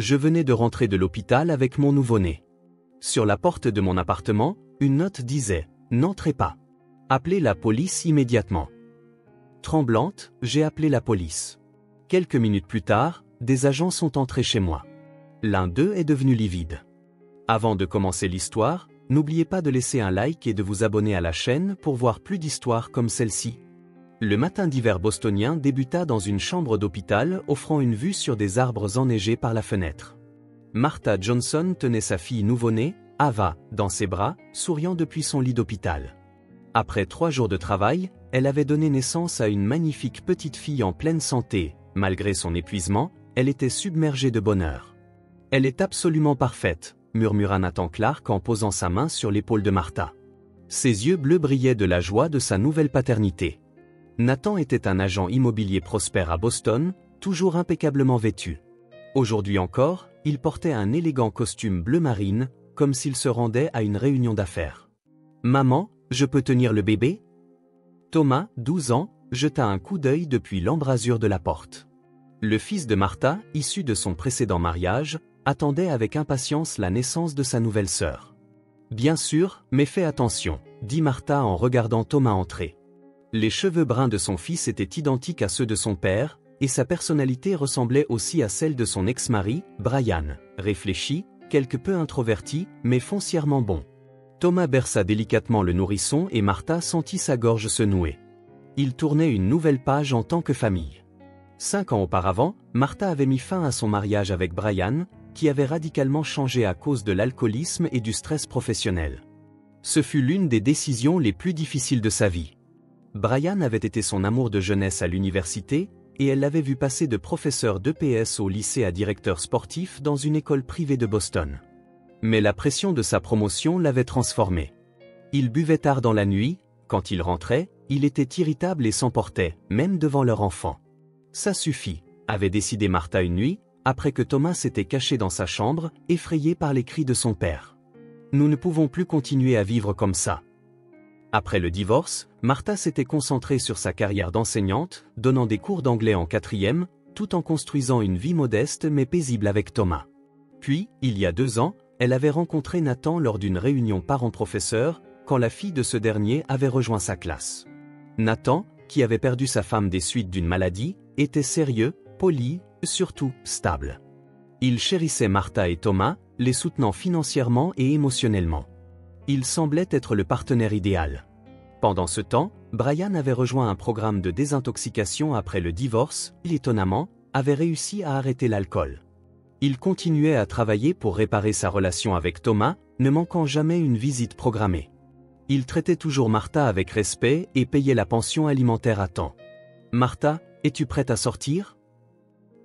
Je venais de rentrer de l'hôpital avec mon nouveau-né. Sur la porte de mon appartement, une note disait « N'entrez pas. Appelez la police immédiatement ». Tremblante, j'ai appelé la police. Quelques minutes plus tard, des agents sont entrés chez moi. L'un d'eux est devenu livide. Avant de commencer l'histoire, n'oubliez pas de laisser un like et de vous abonner à la chaîne pour voir plus d'histoires comme celle-ci. Le matin d'hiver bostonien débuta dans une chambre d'hôpital offrant une vue sur des arbres enneigés par la fenêtre. Martha Johnson tenait sa fille nouveau-née, Ava, dans ses bras, souriant depuis son lit d'hôpital. Après 3 jours de travail, elle avait donné naissance à une magnifique petite fille en pleine santé. Malgré son épuisement, elle était submergée de bonheur. « Elle est absolument parfaite », murmura Nathan Clark en posant sa main sur l'épaule de Martha. Ses yeux bleus brillaient de la joie de sa nouvelle paternité. Nathan était un agent immobilier prospère à Boston, toujours impeccablement vêtu. Aujourd'hui encore, il portait un élégant costume bleu marine, comme s'il se rendait à une réunion d'affaires. « Maman, je peux tenir le bébé ?» Thomas, 12 ans, jeta un coup d'œil depuis l'embrasure de la porte. Le fils de Martha, issu de son précédent mariage, attendait avec impatience la naissance de sa nouvelle sœur. « Bien sûr, mais fais attention, » dit Martha en regardant Thomas entrer. Les cheveux bruns de son fils étaient identiques à ceux de son père, et sa personnalité ressemblait aussi à celle de son ex-mari, Brian, réfléchi, quelque peu introverti, mais foncièrement bon. Thomas berça délicatement le nourrisson et Martha sentit sa gorge se nouer. Il tournait une nouvelle page en tant que famille. 5 ans auparavant, Martha avait mis fin à son mariage avec Brian, qui avait radicalement changé à cause de l'alcoolisme et du stress professionnel. Ce fut l'une des décisions les plus difficiles de sa vie. Brian avait été son amour de jeunesse à l'université, et elle l'avait vu passer de professeur d'EPS au lycée à directeur sportif dans une école privée de Boston. Mais la pression de sa promotion l'avait transformé. Il buvait tard dans la nuit, quand il rentrait, il était irritable et s'emportait, même devant leur enfant. Ça suffit, avait décidé Martha une nuit, après que Thomas s'était caché dans sa chambre, effrayé par les cris de son père. Nous ne pouvons plus continuer à vivre comme ça. Après le divorce, Martha s'était concentrée sur sa carrière d'enseignante, donnant des cours d'anglais en 4e, tout en construisant une vie modeste mais paisible avec Thomas. Puis, il y a 2 ans, elle avait rencontré Nathan lors d'une réunion parents-professeurs, quand la fille de ce dernier avait rejoint sa classe. Nathan, qui avait perdu sa femme des suites d'une maladie, était sérieux, poli, surtout stable. Il chérissait Martha et Thomas, les soutenant financièrement et émotionnellement. Il semblait être le partenaire idéal. Pendant ce temps, Brian avait rejoint un programme de désintoxication après le divorce, et étonnamment, avait réussi à arrêter l'alcool. Il continuait à travailler pour réparer sa relation avec Thomas, ne manquant jamais une visite programmée. Il traitait toujours Martha avec respect et payait la pension alimentaire à temps. « Martha, es-tu prête à sortir ?»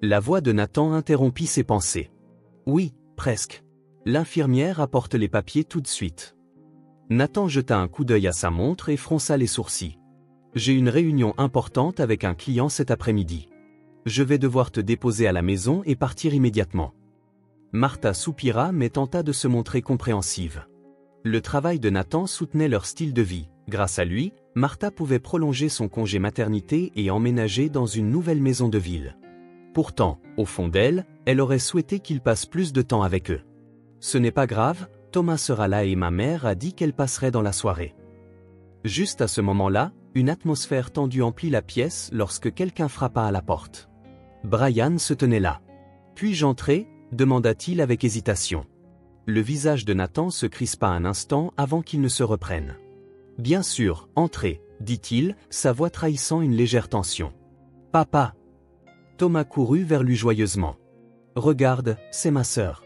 La voix de Nathan interrompit ses pensées. « Oui, presque. L'infirmière apporte les papiers tout de suite. » Nathan jeta un coup d'œil à sa montre et fronça les sourcils. « J'ai une réunion importante avec un client cet après-midi. Je vais devoir te déposer à la maison et partir immédiatement. » Martha soupira mais tenta de se montrer compréhensive. Le travail de Nathan soutenait leur style de vie. Grâce à lui, Martha pouvait prolonger son congé maternité et emménager dans une nouvelle maison de ville. Pourtant, au fond d'elle, elle aurait souhaité qu'il passe plus de temps avec eux. « Ce n'est pas grave, Thomas sera là et ma mère a dit qu'elle passerait dans la soirée. » Juste à ce moment-là, une atmosphère tendue emplit la pièce lorsque quelqu'un frappa à la porte. Brian se tenait là. « Puis-je entrer ?» demanda-t-il avec hésitation. Le visage de Nathan se crispa un instant avant qu'il ne se reprenne. « Bien sûr, entrez, » dit-il, sa voix trahissant une légère tension. « Papa !» Thomas courut vers lui joyeusement. « Regarde, c'est ma sœur. »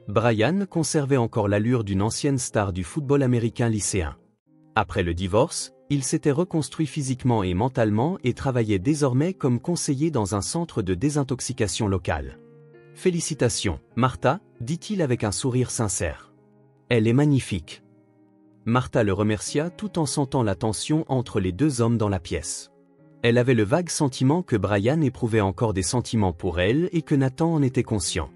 Brian conservait encore l'allure d'une ancienne star du football américain lycéen. Après le divorce, il s'était reconstruit physiquement et mentalement et travaillait désormais comme conseiller dans un centre de désintoxication local. « Félicitations, Martha » dit-il avec un sourire sincère. « Elle est magnifique. » Martha le remercia tout en sentant la tension entre les 2 hommes dans la pièce. Elle avait le vague sentiment que Brian éprouvait encore des sentiments pour elle et que Nathan en était conscient.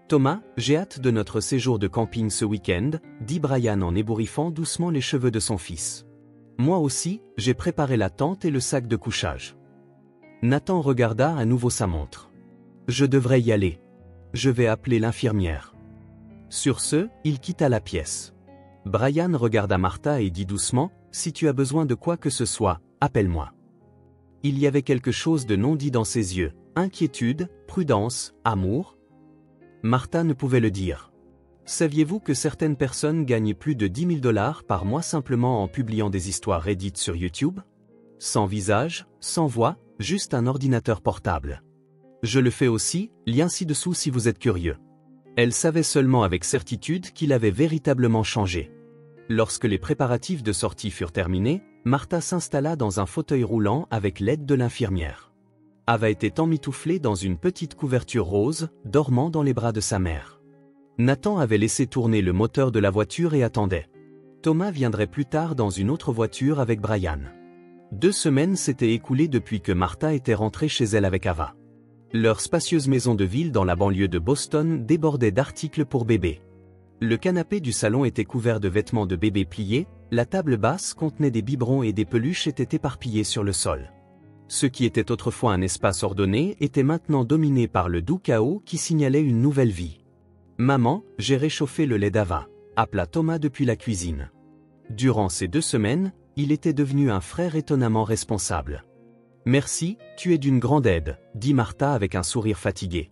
« Thomas, j'ai hâte de notre séjour de camping ce week-end, » dit Brian en ébouriffant doucement les cheveux de son fils. « Moi aussi, j'ai préparé la tente et le sac de couchage. » Nathan regarda à nouveau sa montre. « Je devrais y aller. » je vais appeler l'infirmière. Sur ce, il quitta la pièce. Brian regarda Martha et dit doucement, si tu as besoin de quoi que ce soit, appelle-moi. Il y avait quelque chose de non dit dans ses yeux, inquiétude, prudence, amour. Martha ne pouvait le dire. Saviez-vous que certaines personnes gagnent plus de 10 000 $ par mois simplement en publiant des histoires Reddit sur YouTube? Sans visage, sans voix, juste un ordinateur portable. Je le fais aussi, lien ci-dessous si vous êtes curieux. Elle savait seulement avec certitude qu'il avait véritablement changé. Lorsque les préparatifs de sortie furent terminés, Martha s'installa dans un fauteuil roulant avec l'aide de l'infirmière. Ava était emmitouflée dans une petite couverture rose, dormant dans les bras de sa mère. Nathan avait laissé tourner le moteur de la voiture et attendait. Thomas viendrait plus tard dans une autre voiture avec Brian. 2 semaines s'étaient écoulées depuis que Martha était rentrée chez elle avec Ava. Leur spacieuse maison de ville dans la banlieue de Boston débordait d'articles pour bébés. Le canapé du salon était couvert de vêtements de bébé pliés, la table basse contenait des biberons et des peluches étaient éparpillés sur le sol. Ce qui était autrefois un espace ordonné était maintenant dominé par le doux chaos qui signalait une nouvelle vie. « Maman, j'ai réchauffé le lait d'Ava », appela Thomas depuis la cuisine. Durant ces 2 semaines, il était devenu un frère étonnamment responsable. « Merci, tu es d'une grande aide », dit Martha avec un sourire fatigué.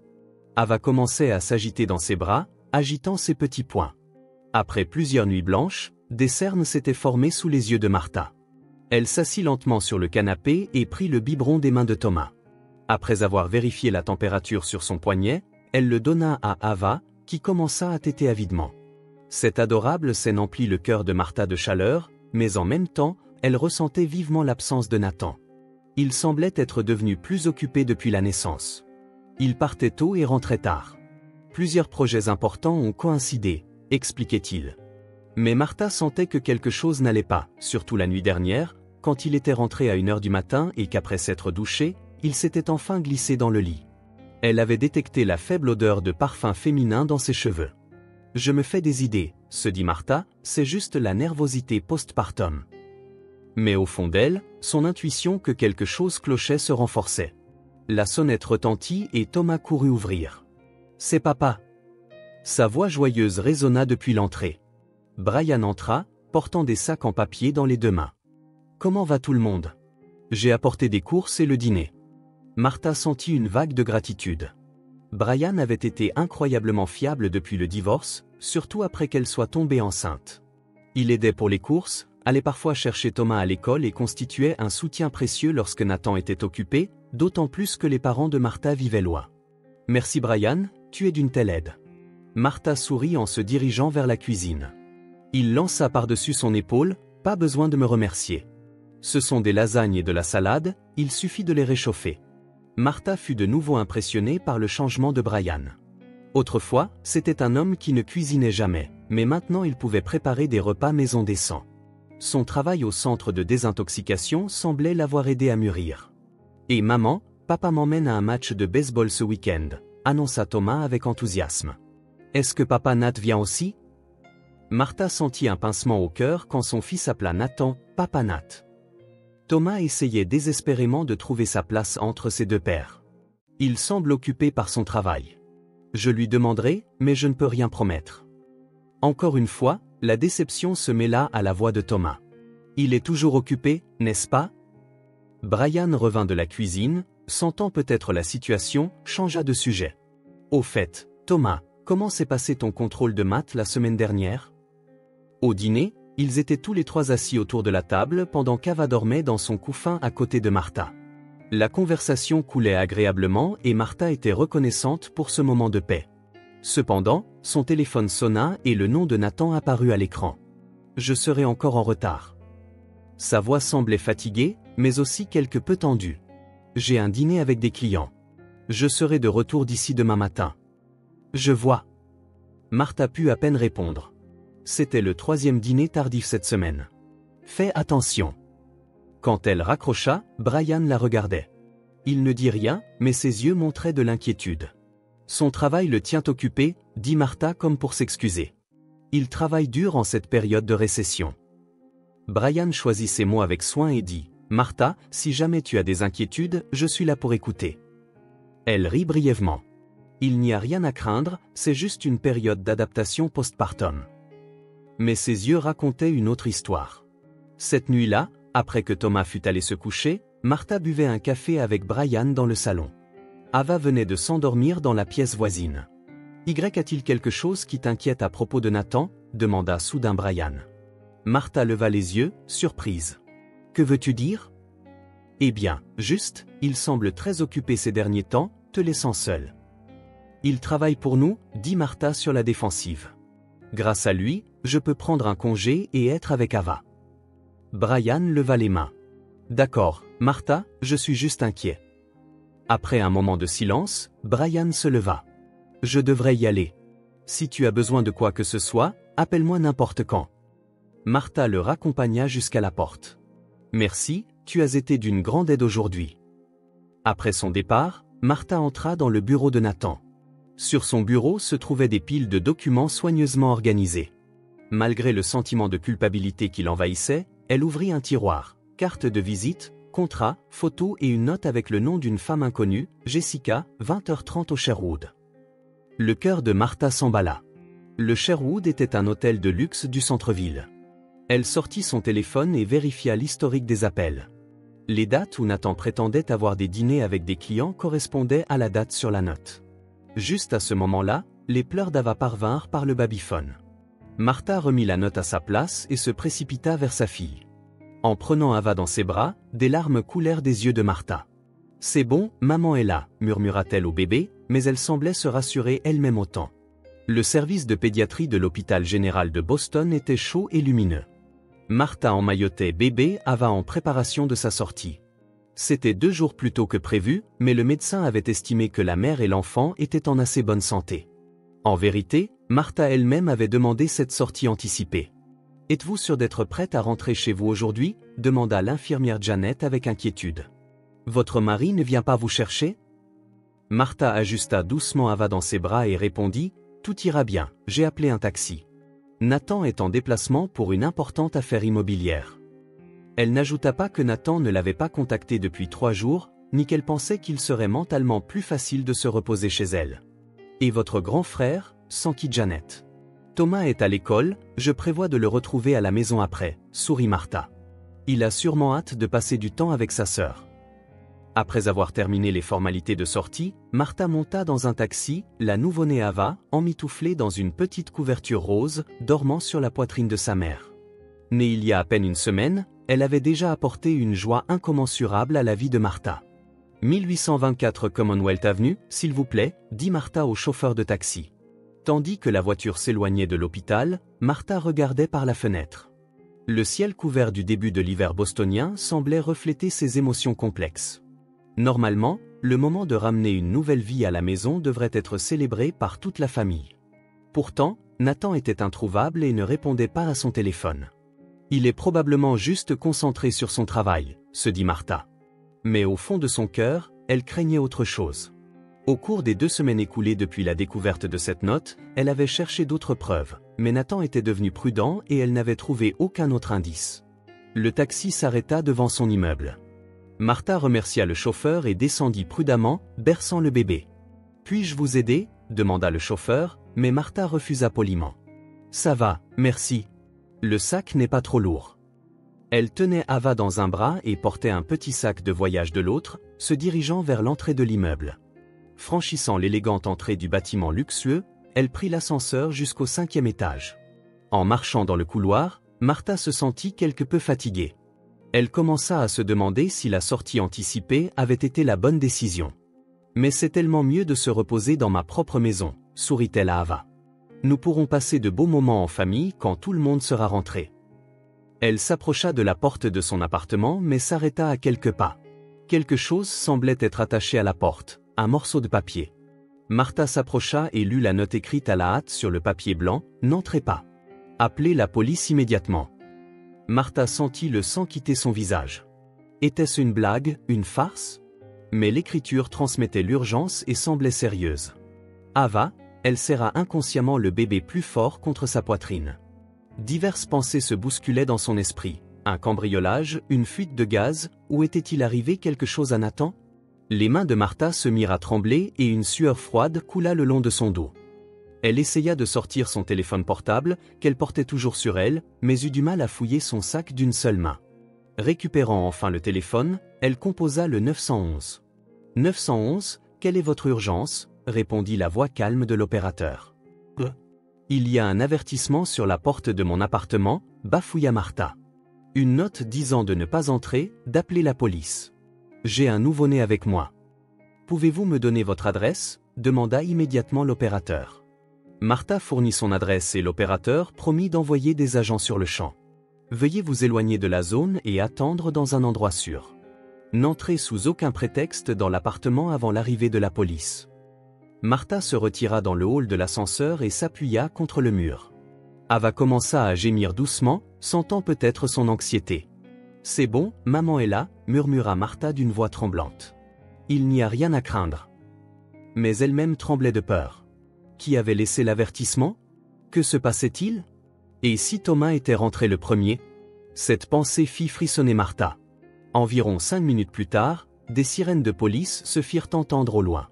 Ava commençait à s'agiter dans ses bras, agitant ses petits poings. Après plusieurs nuits blanches, des cernes s'étaient formées sous les yeux de Martha. Elle s'assit lentement sur le canapé et prit le biberon des mains de Thomas. Après avoir vérifié la température sur son poignet, elle le donna à Ava, qui commença à téter avidement. Cette adorable scène emplit le cœur de Martha de chaleur, mais en même temps, elle ressentait vivement l'absence de Nathan. Il semblait être devenu plus occupé depuis la naissance. Il partait tôt et rentrait tard. Plusieurs projets importants ont coïncidé, expliquait-il. Mais Martha sentait que quelque chose n'allait pas, surtout la nuit dernière, quand il était rentré à 1h du matin et qu'après s'être douché, il s'était enfin glissé dans le lit. Elle avait détecté la faible odeur de parfum féminin dans ses cheveux. « Je me fais des idées », se dit Martha, c'est juste la nervosité postpartum. Mais au fond d'elle, son intuition que quelque chose clochait se renforçait. La sonnette retentit et Thomas courut ouvrir. « C'est papa !» Sa voix joyeuse résonna depuis l'entrée. Brian entra, portant des sacs en papier dans les 2 mains. « Comment va tout le monde ? J'ai apporté des courses et le dîner. » Martha sentit une vague de gratitude. Brian avait été incroyablement fiable depuis le divorce, surtout après qu'elle soit tombée enceinte. Il aidait pour les courses, allait parfois chercher Thomas à l'école et constituait un soutien précieux lorsque Nathan était occupé, d'autant plus que les parents de Martha vivaient loin. « Merci Brian, tu es d'une telle aide. » Martha sourit en se dirigeant vers la cuisine. Il lança par-dessus son épaule, « Pas besoin de me remercier. Ce sont des lasagnes et de la salade, il suffit de les réchauffer. » Martha fut de nouveau impressionnée par le changement de Brian. Autrefois, c'était un homme qui ne cuisinait jamais, mais maintenant il pouvait préparer des repas maison décents. Son travail au centre de désintoxication semblait l'avoir aidé à mûrir. « Et maman, papa m'emmène à un match de baseball ce week-end », annonça Thomas avec enthousiasme. « Est-ce que papa Nat vient aussi ?» Martha sentit un pincement au cœur quand son fils appela Nathan « Papa Nat ». Thomas essayait désespérément de trouver sa place entre ces 2 pères. Il semble occupé par son travail. Je lui demanderai, mais je ne peux rien promettre. Encore une fois, la déception se mêla à la voix de Thomas. Il est toujours occupé, n'est-ce pas? Brian revint de la cuisine, sentant peut-être la situation, changea de sujet. Au fait, Thomas, comment s'est passé ton contrôle de maths la semaine dernière? Au dîner, ils étaient tous les 3 assis autour de la table pendant qu'Ava dormait dans son couffin à côté de Martha. La conversation coulait agréablement et Martha était reconnaissante pour ce moment de paix. Cependant, son téléphone sonna et le nom de Nathan apparut à l'écran. « Je serai encore en retard. » Sa voix semblait fatiguée, mais aussi quelque peu tendue. « J'ai un dîner avec des clients. Je serai de retour d'ici demain matin. » « Je vois. » Martha put à peine répondre. C'était le 3e dîner tardif cette semaine. « Fais attention. » Quand elle raccrocha, Brian la regardait. Il ne dit rien, mais ses yeux montraient de l'inquiétude. « Son travail le tient occupé, » dit Martha comme pour s'excuser. « Il travaille dur en cette période de récession. » Brian choisit ses mots avec soin et dit « Martha, si jamais tu as des inquiétudes, je suis là pour écouter. » Elle rit brièvement. « Il n'y a rien à craindre, c'est juste une période d'adaptation postpartum. Mais ses yeux racontaient une autre histoire. Cette nuit-là, après que Thomas fut allé se coucher, Martha buvait un café avec Brian dans le salon. Ava venait de s'endormir dans la pièce voisine. Y a-t-il quelque chose qui t'inquiète à propos de Nathan ? Demanda soudain Brian. Martha leva les yeux, surprise. Que veux-tu dire ? Eh bien, juste, il semble très occupé ces derniers temps, te laissant seul. Il travaille pour nous, dit Martha sur la défensive. Grâce à lui, je peux prendre un congé et être avec Ava. Brian leva les mains. D'accord, Martha, je suis juste inquiet. Après un moment de silence, Brian se leva. Je devrais y aller. Si tu as besoin de quoi que ce soit, appelle-moi n'importe quand. Martha le raccompagna jusqu'à la porte. Merci, tu as été d'une grande aide aujourd'hui. Après son départ, Martha entra dans le bureau de Nathan. Sur son bureau se trouvaient des piles de documents soigneusement organisés. Malgré le sentiment de culpabilité qui l'envahissait, elle ouvrit un tiroir, carte de visite, contrat, photo et une note avec le nom d'une femme inconnue, Jessica, 20h30 au Sherwood. Le cœur de Martha s'emballa. Le Sherwood était un hôtel de luxe du centre-ville. Elle sortit son téléphone et vérifia l'historique des appels. Les dates où Nathan prétendait avoir des dîners avec des clients correspondaient à la date sur la note. Juste à ce moment-là, les pleurs d'Ava parvinrent par le babyphone. Martha remit la note à sa place et se précipita vers sa fille. En prenant Ava dans ses bras, des larmes coulèrent des yeux de Martha. « C'est bon, maman est là », murmura-t-elle au bébé, mais elle semblait se rassurer elle-même autant. Le service de pédiatrie de l'hôpital général de Boston était chaud et lumineux. Martha emmaillotait bébé Ava en préparation de sa sortie. C'était 2 jours plus tôt que prévu, mais le médecin avait estimé que la mère et l'enfant étaient en assez bonne santé. En vérité, Martha elle-même avait demandé cette sortie anticipée. « Êtes-vous sûre d'être prête à rentrer chez vous aujourd'hui » demanda l'infirmière Janet avec inquiétude. « Votre mari ne vient pas vous chercher ?» Martha ajusta doucement Ava dans ses bras et répondit « Tout ira bien, j'ai appelé un taxi. Nathan est en déplacement pour une importante affaire immobilière. » Elle n'ajouta pas que Nathan ne l'avait pas contacté depuis 3 jours, ni qu'elle pensait qu'il serait mentalement plus facile de se reposer chez elle. « Et votre grand frère » s'enquit Janet. « Thomas est à l'école, je prévois de le retrouver à la maison après, sourit Martha. Il a sûrement hâte de passer du temps avec sa sœur. » Après avoir terminé les formalités de sortie, Martha monta dans un taxi, la nouveau-née Ava, emmitouflée dans une petite couverture rose, dormant sur la poitrine de sa mère. Née il y a à peine une semaine, elle avait déjà apporté une joie incommensurable à la vie de Martha. 1824 Commonwealth Avenue, s'il vous plaît, dit Martha au chauffeur de taxi. Tandis que la voiture s'éloignait de l'hôpital, Martha regardait par la fenêtre. Le ciel couvert du début de l'hiver bostonien semblait refléter ses émotions complexes. Normalement, le moment de ramener une nouvelle vie à la maison devrait être célébré par toute la famille. Pourtant, Nathan était introuvable et ne répondait pas à son téléphone. Il est probablement juste concentré sur son travail, se dit Martha. Mais au fond de son cœur, elle craignait autre chose. Au cours des 2 semaines écoulées depuis la découverte de cette note, elle avait cherché d'autres preuves, mais Nathan était devenu prudent et elle n'avait trouvé aucun autre indice. Le taxi s'arrêta devant son immeuble. Martha remercia le chauffeur et descendit prudemment, berçant le bébé. « Puis-je vous aider » demanda le chauffeur, mais Martha refusa poliment. « Ça va, merci. Le sac n'est pas trop lourd. » Elle tenait Ava dans un bras et portait un petit sac de voyage de l'autre, se dirigeant vers l'entrée de l'immeuble. Franchissant l'élégante entrée du bâtiment luxueux, elle prit l'ascenseur jusqu'au 5e étage. En marchant dans le couloir, Martha se sentit quelque peu fatiguée. Elle commença à se demander si la sortie anticipée avait été la bonne décision. « Mais c'est tellement mieux de se reposer dans ma propre maison », sourit-elle à Ava. « Nous pourrons passer de beaux moments en famille quand tout le monde sera rentré. » Elle s'approcha de la porte de son appartement mais s'arrêta à quelques pas. Quelque chose semblait être attaché à la porte, un morceau de papier. Martha s'approcha et lut la note écrite à la hâte sur le papier blanc, « N'entrez pas. Appelez la police immédiatement. » Martha sentit le sang quitter son visage. Était-ce une blague, une farce ? Mais l'écriture transmettait l'urgence et semblait sérieuse. Ava, elle serra inconsciemment le bébé plus fort contre sa poitrine. Diverses pensées se bousculaient dans son esprit. Un cambriolage, une fuite de gaz, ou était-il arrivé quelque chose à Nathan ? Les mains de Martha se mirent à trembler et une sueur froide coula le long de son dos. Elle essaya de sortir son téléphone portable, qu'elle portait toujours sur elle, mais eut du mal à fouiller son sac d'une seule main. Récupérant enfin le téléphone, elle composa le 911. 911, quelle est votre urgence ? Répondit la voix calme de l'opérateur. Il y a un avertissement sur la porte de mon appartement, bafouilla Martha. Une note disant de ne pas entrer, d'appeler la police. J'ai un nouveau-né avec moi. Pouvez-vous me donner votre adresse ? Demanda immédiatement l'opérateur. Martha fournit son adresse et l'opérateur promit d'envoyer des agents sur le champ. Veuillez vous éloigner de la zone et attendre dans un endroit sûr. N'entrez sous aucun prétexte dans l'appartement avant l'arrivée de la police. Martha se retira dans le hall de l'ascenseur et s'appuya contre le mur. Ava commença à gémir doucement, sentant peut-être son anxiété. « C'est bon, maman est là », murmura Martha d'une voix tremblante. Il n'y a rien à craindre. Mais elle-même tremblait de peur. Qui avait laissé l'avertissement ? Que se passait-il ? Et si Thomas était rentré le premier ? Cette pensée fit frissonner Martha. Environ 5 minutes plus tard, des sirènes de police se firent entendre au loin.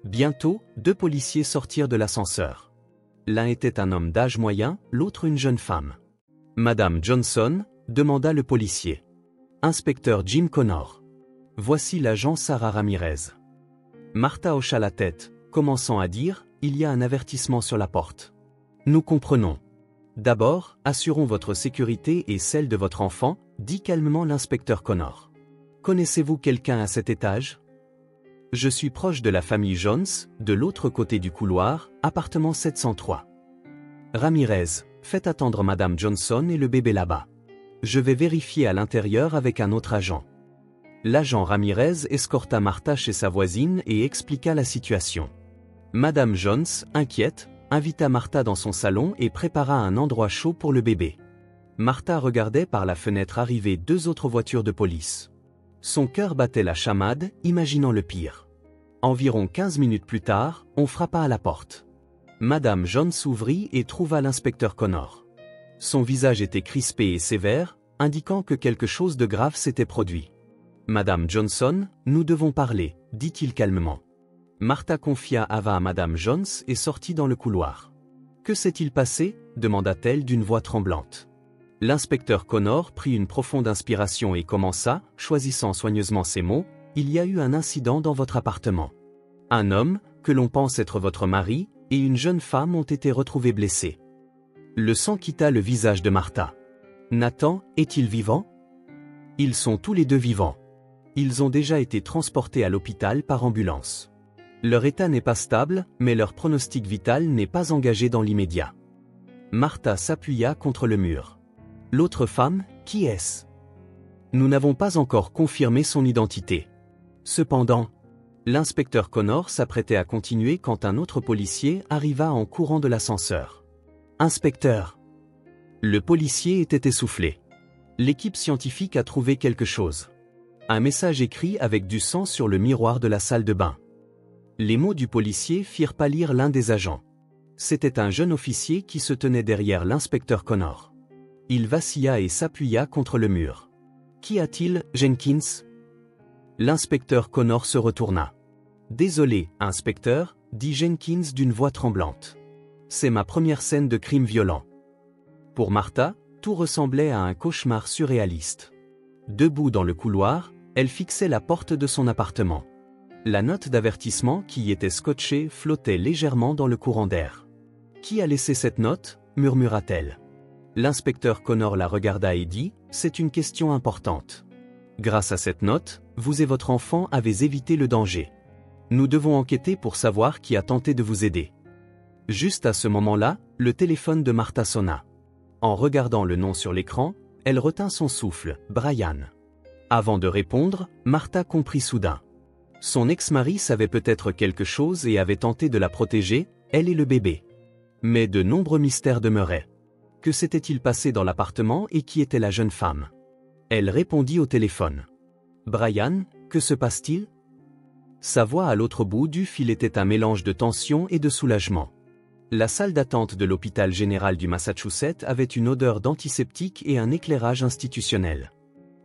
Bientôt, 2 policiers sortirent de l'ascenseur. L'un était un homme d'âge moyen, l'autre une jeune femme. « Madame Johnson ?» demanda le policier. « Inspecteur Jim Connor. Voici l'agent Sarah Ramirez. » Martha hocha la tête, commençant à dire « Il y a un avertissement sur la porte. » Nous comprenons. D'abord, assurons votre sécurité et celle de votre enfant, dit calmement l'inspecteur Connor. Connaissez-vous quelqu'un à cet étage ? Je suis proche de la famille Jones, de l'autre côté du couloir, appartement 703. Ramirez, faites attendre Madame Johnson et le bébé là-bas. Je vais vérifier à l'intérieur avec un autre agent. L'agent Ramirez escorta Martha chez sa voisine et expliqua la situation. Madame Jones, inquiète, invita Martha dans son salon et prépara un endroit chaud pour le bébé. Martha regardait par la fenêtre arriver 2 autres voitures de police. Son cœur battait la chamade, imaginant le pire. Environ 15 minutes plus tard, on frappa à la porte. Madame Jones s'ouvrit et trouva l'inspecteur Connor. Son visage était crispé et sévère, indiquant que quelque chose de grave s'était produit. « Madame Johnson, nous devons parler », dit-il calmement. Martha confia Ava à Madame Jones et sortit dans le couloir. « Que s'est-il passé ?» demanda-t-elle d'une voix tremblante. L'inspecteur Connor prit une profonde inspiration et commença, choisissant soigneusement ses mots, « Il y a eu un incident dans votre appartement. Un homme, que l'on pense être votre mari, et une jeune femme ont été retrouvés blessés. » Le sang quitta le visage de Martha. « Nathan, est-il vivant ? » Ils sont tous les 2 vivants. Ils ont déjà été transportés à l'hôpital par ambulance. Leur état n'est pas stable, mais leur pronostic vital n'est pas engagé dans l'immédiat. Martha s'appuya contre le mur. L'autre femme, qui est-ce ? Nous n'avons pas encore confirmé son identité. Cependant, l'inspecteur Connor s'apprêtait à continuer quand un autre policier arriva en courant de l'ascenseur. « Inspecteur !» Le policier était essoufflé. L'équipe scientifique a trouvé quelque chose. Un message écrit avec du sang sur le miroir de la salle de bain. Les mots du policier firent pâlir l'un des agents. C'était un jeune officier qui se tenait derrière l'inspecteur Connor. Il vacilla et s'appuya contre le mur. « Qu'y a-t-il, Jenkins ?» L'inspecteur Connor se retourna. « Désolé, inspecteur, » dit Jenkins d'une voix tremblante. « C'est ma première scène de crime violent. » Pour Martha, tout ressemblait à un cauchemar surréaliste. Debout dans le couloir, elle fixait la porte de son appartement. La note d'avertissement qui y était scotchée flottait légèrement dans le courant d'air. « Qui a laissé cette note ?» murmura-t-elle. L'inspecteur Connor la regarda et dit « C'est une question importante. Grâce à cette note, vous et votre enfant avez évité le danger. Nous devons enquêter pour savoir qui a tenté de vous aider. » Juste à ce moment-là, le téléphone de Martha sonna. En regardant le nom sur l'écran, elle retint son souffle, Brian. Avant de répondre, Martha comprit soudain. Son ex-mari savait peut-être quelque chose et avait tenté de la protéger, elle et le bébé. Mais de nombreux mystères demeuraient. Que s'était-il passé dans l'appartement et qui était la jeune femme ? Elle répondit au téléphone. « Brian, que se passe-t-il » Sa voix à l'autre bout du fil était un mélange de tension et de soulagement. La salle d'attente de l'hôpital général du Massachusetts avait une odeur d'antiseptique et un éclairage institutionnel.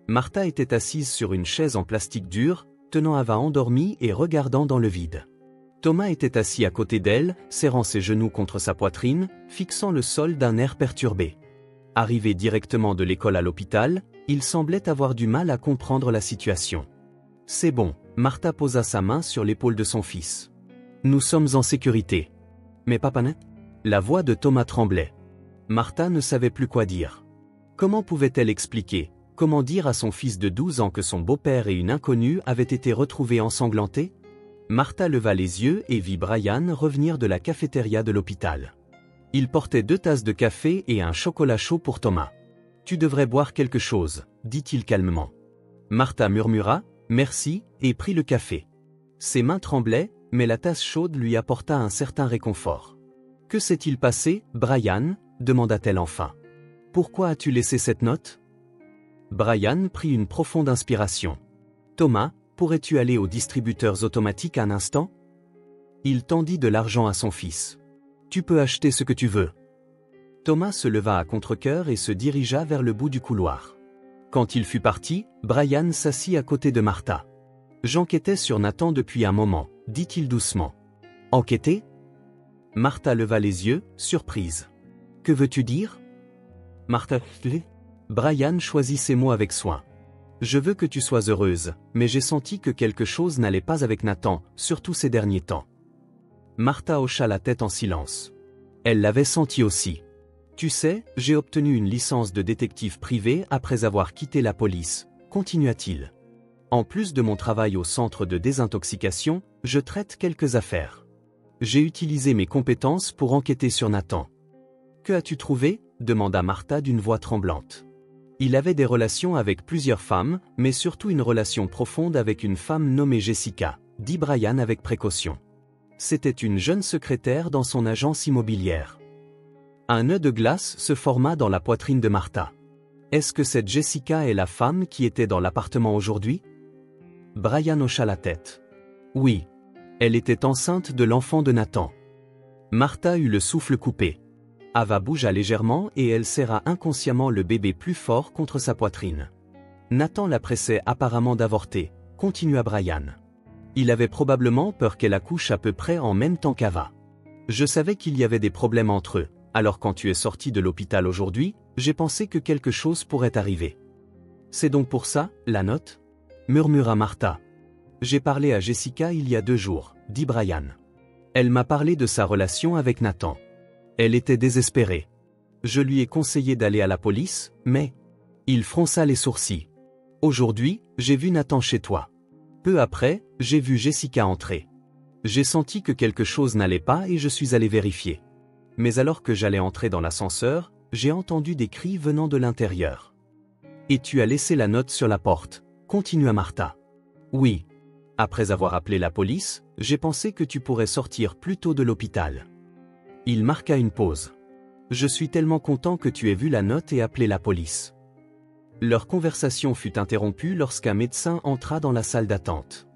Martha était assise sur une chaise en plastique dur, tenant Ava endormie et regardant dans le vide. Thomas était assis à côté d'elle, serrant ses genoux contre sa poitrine, fixant le sol d'un air perturbé. Arrivé directement de l'école à l'hôpital, il semblait avoir du mal à comprendre la situation. « C'est bon », Martha posa sa main sur l'épaule de son fils. « Nous sommes en sécurité. »« Mais papa n'est ?» La voix de Thomas tremblait. Martha ne savait plus quoi dire. Comment pouvait-elle expliquer, comment dire à son fils de 12 ans que son beau-père et une inconnue avaient été retrouvés ensanglantés? Martha leva les yeux et vit Brian revenir de la cafétéria de l'hôpital. Il portait 2 tasses de café et un chocolat chaud pour Thomas. « Tu devrais boire quelque chose, » dit-il calmement. Martha murmura « Merci » et prit le café. Ses mains tremblaient, mais la tasse chaude lui apporta un certain réconfort. « Que s'est-il passé, Brian ?» demanda-t-elle enfin. « Pourquoi as-tu laissé cette note ?» Brian prit une profonde inspiration. « Thomas, pourrais-tu aller aux distributeurs automatiques un instant ?» Il tendit de l'argent à son fils. « Tu peux acheter ce que tu veux. » Thomas se leva à contre-cœur et se dirigea vers le bout du couloir. Quand il fut parti, Brian s'assit à côté de Martha. « J'enquêtais sur Nathan depuis un moment, » dit-il doucement. « Enquêter ?» Martha leva les yeux, surprise. « Que veux-tu dire ?» Martha. Brian choisit ses mots avec soin. « Je veux que tu sois heureuse, mais j'ai senti que quelque chose n'allait pas avec Nathan, surtout ces derniers temps. » Martha hocha la tête en silence. Elle l'avait senti aussi. « Tu sais, j'ai obtenu une licence de détective privé après avoir quitté la police, » continua-t-il. « En plus de mon travail au centre de désintoxication, je traite quelques affaires. J'ai utilisé mes compétences pour enquêter sur Nathan. »« Que as-tu trouvé ?» demanda Martha d'une voix tremblante. « Il avait des relations avec plusieurs femmes, mais surtout une relation profonde avec une femme nommée Jessica, » dit Brian avec précaution. C'était une jeune secrétaire dans son agence immobilière. Un nœud de glace se forma dans la poitrine de Martha. Est-ce que cette Jessica est la femme qui était dans l'appartement aujourd'hui? Brian hocha la tête. Oui. Elle était enceinte de l'enfant de Nathan. Martha eut le souffle coupé. Ava bougea légèrement et elle serra inconsciemment le bébé plus fort contre sa poitrine. Nathan la pressait apparemment d'avorter, continua Brian. Il avait probablement peur qu'elle accouche à peu près en même temps qu'Ava. Je savais qu'il y avait des problèmes entre eux, alors quand tu es sorti de l'hôpital aujourd'hui, j'ai pensé que quelque chose pourrait arriver. C'est donc pour ça, la note? Murmura Martha. J'ai parlé à Jessica il y a 2 jours, dit Brian. Elle m'a parlé de sa relation avec Nathan. Elle était désespérée. Je lui ai conseillé d'aller à la police, mais... Il fronça les sourcils. Aujourd'hui, j'ai vu Nathan chez toi. Peu après, j'ai vu Jessica entrer. J'ai senti que quelque chose n'allait pas et je suis allé vérifier. Mais alors que j'allais entrer dans l'ascenseur, j'ai entendu des cris venant de l'intérieur. Et tu as laissé la note sur la porte, continua Martha. Oui. Après avoir appelé la police, j'ai pensé que tu pourrais sortir plus tôt de l'hôpital. Il marqua une pause. Je suis tellement content que tu aies vu la note et appelé la police. Leur conversation fut interrompue lorsqu'un médecin entra dans la salle d'attente.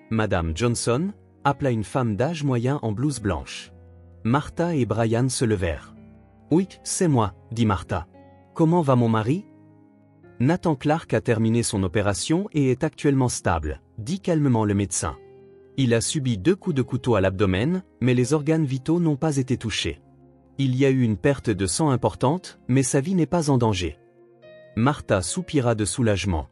Madame Johnson appela une femme d'âge moyen en blouse blanche. Martha et Brian se levèrent. « Oui, c'est moi, » dit Martha. « Comment va mon mari ?» Nathan Clark a terminé son opération et est actuellement stable, dit calmement le médecin. Il a subi 2 coups de couteau à l'abdomen, mais les organes vitaux n'ont pas été touchés. Il y a eu une perte de sang importante, mais sa vie n'est pas en danger. Martha soupira de soulagement.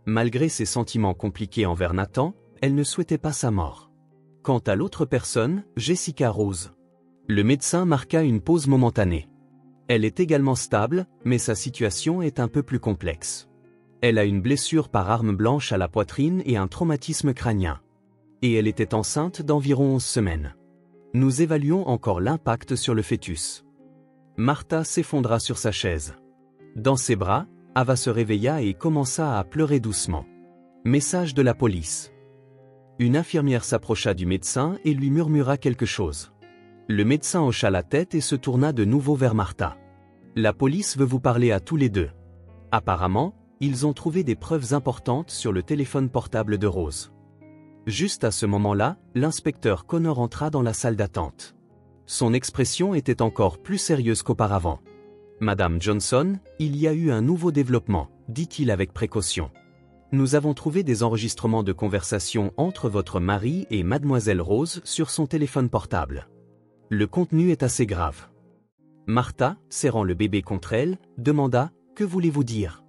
Malgré ses sentiments compliqués envers Nathan, elle ne souhaitait pas sa mort. Quant à l'autre personne, Jessica Rose. Le médecin marqua une pause momentanée. Elle est également stable, mais sa situation est un peu plus complexe. Elle a une blessure par arme blanche à la poitrine et un traumatisme crânien. Et elle était enceinte d'environ 11 semaines. Nous évaluons encore l'impact sur le fœtus. Martha s'effondra sur sa chaise. Dans ses bras, Ava se réveilla et commença à pleurer doucement. Message de la police. Une infirmière s'approcha du médecin et lui murmura quelque chose. Le médecin hocha la tête et se tourna de nouveau vers Martha. La police veut vous parler à tous les deux. Apparemment, ils ont trouvé des preuves importantes sur le téléphone portable de Rose. Juste à ce moment-là, l'inspecteur Connor entra dans la salle d'attente. Son expression était encore plus sérieuse qu'auparavant. « Madame Johnson, il y a eu un nouveau développement, dit-il avec précaution. nous avons trouvé des enregistrements de conversation entre votre mari et mademoiselle Rose sur son téléphone portable. Le contenu est assez grave. Martha, serrant le bébé contre elle, demanda « Que voulez-vous dire ?»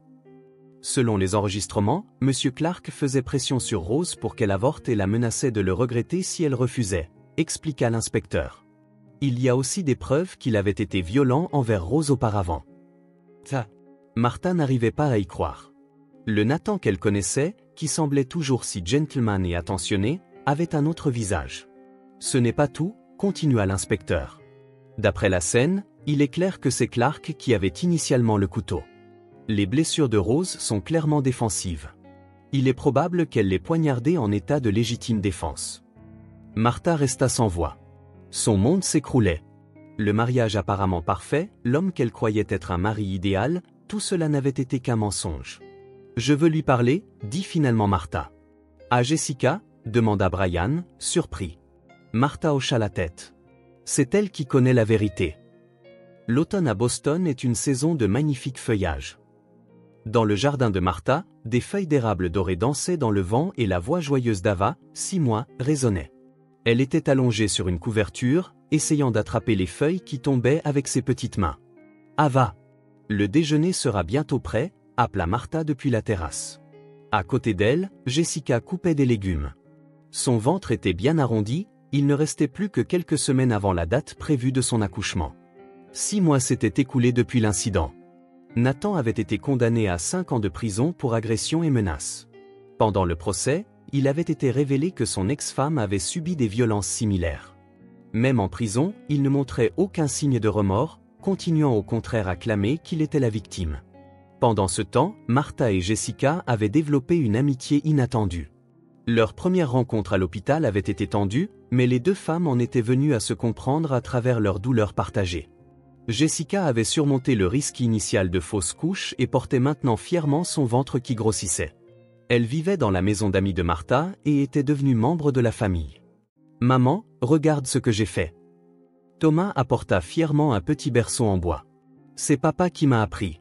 Selon les enregistrements, M. Clark faisait pression sur Rose pour qu'elle avorte et la menaçait de le regretter si elle refusait, expliqua l'inspecteur. Il y a aussi des preuves qu'il avait été violent envers Rose auparavant. Martha n'arrivait pas à y croire. Le Nathan qu'elle connaissait, qui semblait toujours si gentleman et attentionné, avait un autre visage. Ce n'est pas tout, continua l'inspecteur. D'après la scène, il est clair que c'est Clark qui avait initialement le couteau. Les blessures de Rose sont clairement défensives. Il est probable qu'elle l'ait poignardé en état de légitime défense. Martha resta sans voix. Son monde s'écroulait. Le mariage apparemment parfait, l'homme qu'elle croyait être un mari idéal, tout cela n'avait été qu'un mensonge. « Je veux lui parler », dit finalement Martha. « À Jessica ?» demanda Brian, surpris. Martha hocha la tête. C'est elle qui connaît la vérité. L'automne à Boston est une saison de magnifiques feuillages. Dans le jardin de Martha, des feuilles d'érable dorées dansaient dans le vent et la voix joyeuse d'Ava, 6 mois, résonnait. Elle était allongée sur une couverture, essayant d'attraper les feuilles qui tombaient avec ses petites mains. « Ava, le déjeuner sera bientôt prêt », appela Martha depuis la terrasse. À côté d'elle, Jessica coupait des légumes. Son ventre était bien arrondi, il ne restait plus que quelques semaines avant la date prévue de son accouchement. 6 mois s'étaient écoulés depuis l'incident. Nathan avait été condamné à 5 ans de prison pour agression et menaces. Pendant le procès, il avait été révélé que son ex-femme avait subi des violences similaires. Même en prison, il ne montrait aucun signe de remords, continuant au contraire à clamer qu'il était la victime. Pendant ce temps, Martha et Jessica avaient développé une amitié inattendue. Leur première rencontre à l'hôpital avait été tendue, mais les deux femmes en étaient venues à se comprendre à travers leurs douleurs partagées. Jessica avait surmonté le risque initial de fausse couche et portait maintenant fièrement son ventre qui grossissait. Elle vivait dans la maison d'amis de Martha et était devenue membre de la famille. « Maman, regarde ce que j'ai fait. » Thomas apporta fièrement un petit berceau en bois. « C'est papa qui m'a appris. »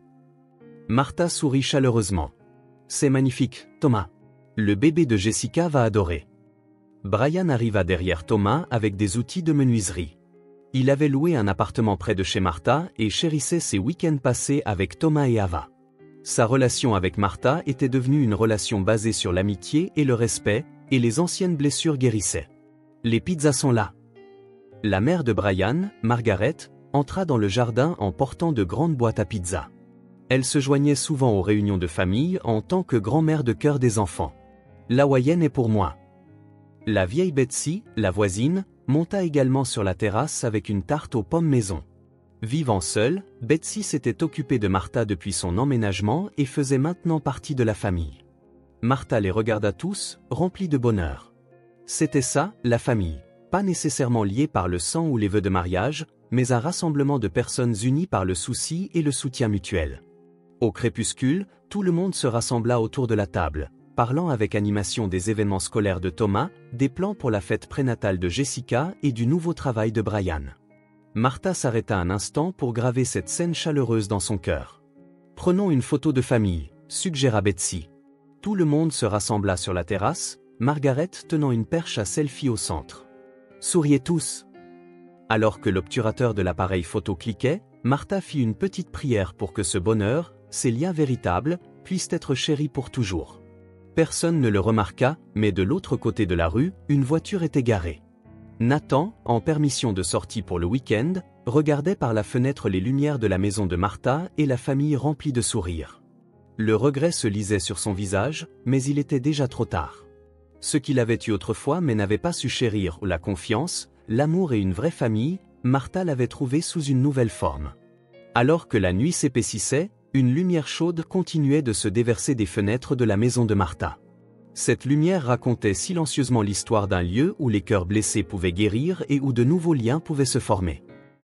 Martha sourit chaleureusement. « C'est magnifique, Thomas. Le bébé de Jessica va adorer. » Brian arriva derrière Thomas avec des outils de menuiserie. Il avait loué un appartement près de chez Martha et chérissait ses week-ends passés avec Thomas et Ava. Sa relation avec Martha était devenue une relation basée sur l'amitié et le respect, et les anciennes blessures guérissaient. « Les pizzas sont là. » La mère de Brian, Margaret, entra dans le jardin en portant de grandes boîtes à pizza. Elle se joignait souvent aux réunions de famille en tant que grand-mère de cœur des enfants. « L'hawaïenne est pour moi. » La vieille Betsy, la voisine, monta également sur la terrasse avec une tarte aux pommes maison. Vivant seule, Betsy s'était occupée de Martha depuis son emménagement et faisait maintenant partie de la famille. Martha les regarda tous, remplis de bonheur. C'était ça, la famille, pas nécessairement liée par le sang ou les vœux de mariage, mais un rassemblement de personnes unies par le souci et le soutien mutuel. Au crépuscule, tout le monde se rassembla autour de la table, parlant avec animation des événements scolaires de Thomas, des plans pour la fête prénatale de Jessica et du nouveau travail de Brian. Martha s'arrêta un instant pour graver cette scène chaleureuse dans son cœur. « Prenons une photo de famille », suggéra Betsy. Tout le monde se rassembla sur la terrasse, Margaret tenant une perche à selfie au centre. « Souriez tous !» Alors que l'obturateur de l'appareil photo cliquait, Martha fit une petite prière pour que ce bonheur, ces liens véritables, puissent être chéris pour toujours. Personne ne le remarqua, mais de l'autre côté de la rue, une voiture était garée. Nathan, en permission de sortie pour le week-end, regardait par la fenêtre les lumières de la maison de Martha et la famille remplie de sourires. Le regret se lisait sur son visage, mais il était déjà trop tard. Ce qu'il avait eu autrefois mais n'avait pas su chérir, la confiance, l'amour et une vraie famille, Martha l'avait trouvé sous une nouvelle forme. Alors que la nuit s'épaississait, une lumière chaude continuait de se déverser des fenêtres de la maison de Martha. Cette lumière racontait silencieusement l'histoire d'un lieu où les cœurs blessés pouvaient guérir et où de nouveaux liens pouvaient se former.